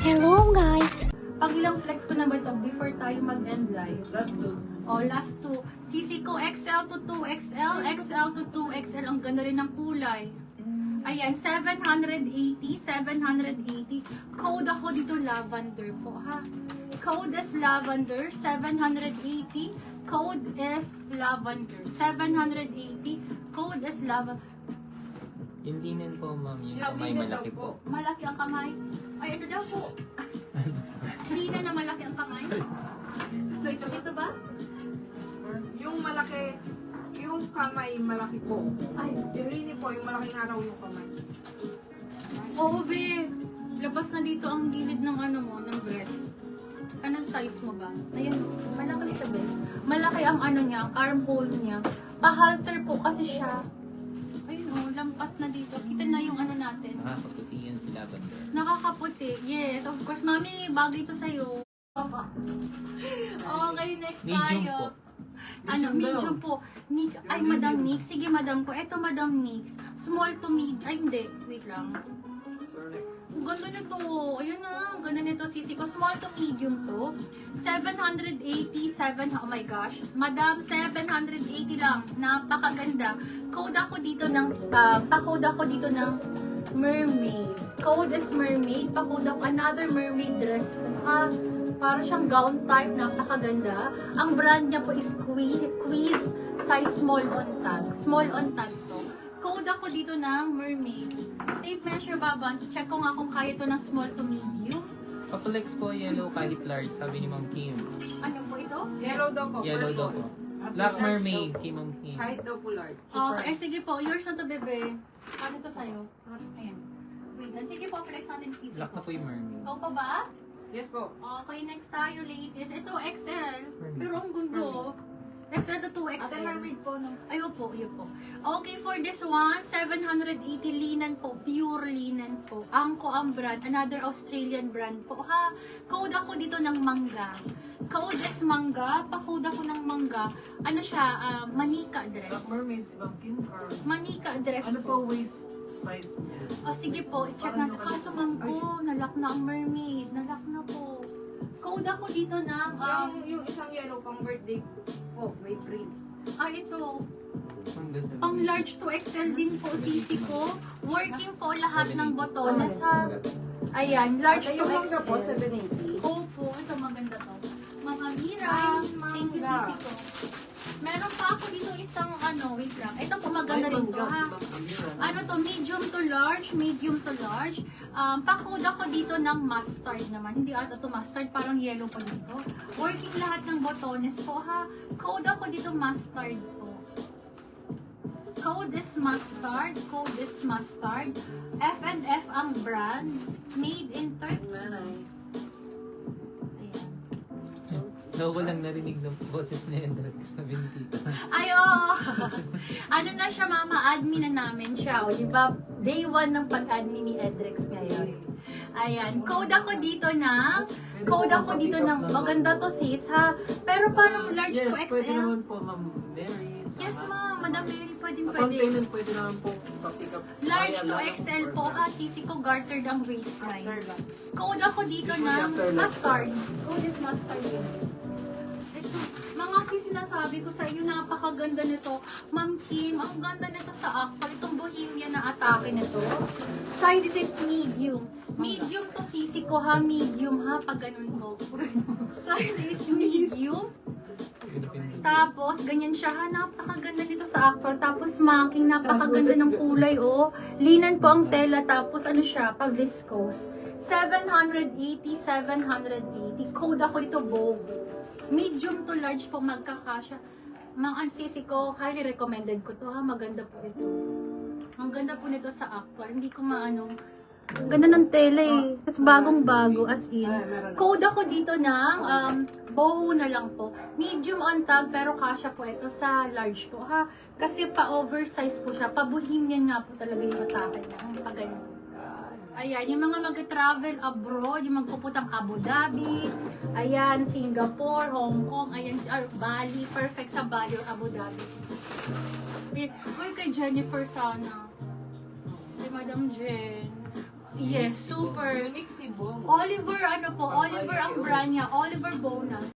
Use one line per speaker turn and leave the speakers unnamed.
Hello guys!
Pang ilang flex ko na ba ito before tayo mag-end live?
Last two.
Oh, last two. Sisi ko XL to 2XL, XL to 2XL. Ang ganda rin ng kulay. Ayan, 780, 780. Code ako dito lavender po, ha? Code is lavender, 780. Code is lavender, 780. Code is lavender.
Yung linen po, ma'am, yung
Yung
kamay
linen
malaki
daw
po.
Malaki ang kamay. Ay, ito daw po. Lina na malaki ang kamay. Ito ba?
Yung malaki, yung kamay malaki po.
Ay,
Yung lini po, yung malaking araw yung kamay.
oo, be. Labas na dito ang gilid ng ano mo, ng breast. Anong size mo ba? Ayan, malaki siya, be. Malaki ang ano niya, ang armhole niya. Pa-halter po kasi siya. Ayun, oh, lampas na dito. Kita na yung ano natin.
Nakakaputi yun si lavender.
Nakakaputi. Yes, of course. Mami, bagay ito sa'yo. Okay, next
Medium
tayo.
po.
Ano, medium po. Nick, ay, Madam Nick. Sige, Madam ko. Eto, Madam Nick. Small to medium. Ay, hindi. Wait lang. Ang ganda nito. Ayun na. Ang ganda nito, sisi ko. Small to medium to. 787. Oh my gosh. Madam, 780 lang. Napakaganda. Code ako dito ng, pa-code ako dito ng mermaid. Code is mermaid. Pa-code ako another mermaid dress po, ha? Para siyang gown type, napakaganda. Ang brand niya po is Quiz size small on tag. Small on tag to. Code ako dito ng mermaid. Tape measure baba. Check ko nga kung kaya to ng small to medium.
Papalex po, yellow kahit large, sabi ni Ma'am Kim.
Ano po ito?
Yellow daw po.
Yellow daw po. Black mermaid, kay Ma'am Kim.
Kahit daw po large.
Okay, sige po. Yours na to, bebe. Ano to sa'yo? Ayan. Wait lang. Sige po, flex natin yung sisi
Black na
ko.
po yung mermaid.
Ikaw pa ba?
Yes po.
Okay, next tayo, ladies. Ito, XL. Pero ang gundo. XL to 2XL.
mermaid po. No?
Ayun po, yun po. Okay, for this one, 780 linen po. Pure linen po. Angko ang brand. Another Australian brand po, ha? Code ako dito ng mangga. Code is mangga. Pa-code ako ng mangga. Ano siya? Manika dress.
Mermaid si Ma'am Kim or
Manika dress
ano
po.
po waist size niya?
O sige po, i-check natin. Kaso ma'am po, nalock na ang mermaid. Nalock na po. Code ako dito ng,
Yung isang yellow pang birthday po, may print.
ito.
Ang ganda.
Pang large to XL din po, sisi ko. Working po lahat ng botones ha. Ayan, large
At
to
yung mangga po,
XL.
780.
Opo, ito maganda to. Mga Mira,
Ay,
thank you
mangga.
sisi ko. Meron pa ako dito isang wait lang. Ito po maganda rin to ha. Ano to, medium to large, medium to large. Pa-code ako dito ng mustard naman. Hindi ata to mustard, parang yellow pa dito. Working lahat ng botones po ha. Code ako dito mustard po. Code is mustard, code is mustard. F&F ang brand. Made in Turkey. Ayan.
No, walang narinig ng boses ni Hendrix, sabi ni Tita.
Ay, oo. Ano na siya, mama, admin na namin siya. O, di ba? Day 1 ng pag-admin ni Edrex ngayon. Ayan. Code ako dito ng, maganda to sis, ha? Pero parang large
Yes,
to
pwede
XL.
naman po Ma'am Mary.
Yes, ma'am. Madam Mary,
Upon
pwede.
payment, pwede naman po pa-pick up.
Large
Kaya
to
lang
XL po, ha? Sisi ko gartered ang waistline.
Sir lang.
Code ako dito ng mustard. Code is mustard, yes. Ito, mga sis, sinasabi ko sa inyo, napakaganda nito. Ma'am Kim, ang ganda nito sa actual. Itong bohemian na atake nito. Size is medium. Medium to sisi ko ha, medium ha, pag ganun ko. Size is medium. Tapos, ganyan siya ha, napakaganda nito sa actual. Tapos, marking, napakaganda ng kulay, oh. Linan po ang tela, tapos ano siya, pa-viscose. 780, 780. Code ako dito, Vogue. Medium to large po magkakasya. Mga sisi ko, highly recommended ko to ha, maganda po ito. Ang ganda po nito sa actual, hindi ko maano. Ang ganda ng tela eh. Tapos bagong-bago as in. Code ako dito ng boho na lang po. Medium on tag pero kasya po ito sa large po ha. Kasi pa-oversize po siya. Pa-bohemian nga po talaga yung atake niya. Ang pagano. Ayan, yung mga mag-travel abroad, yung magpuputang Abu Dhabi, ayan, Singapore, Hong Kong, ayan, Bali, perfect sa Bali or Abu Dhabi. Uy, kay Jennifer sana. Di ba, Madam Jen. Yes, super.
Unique si Bong.
Oliver, ano po, Oliver ang brand niya, Oliver Bonas.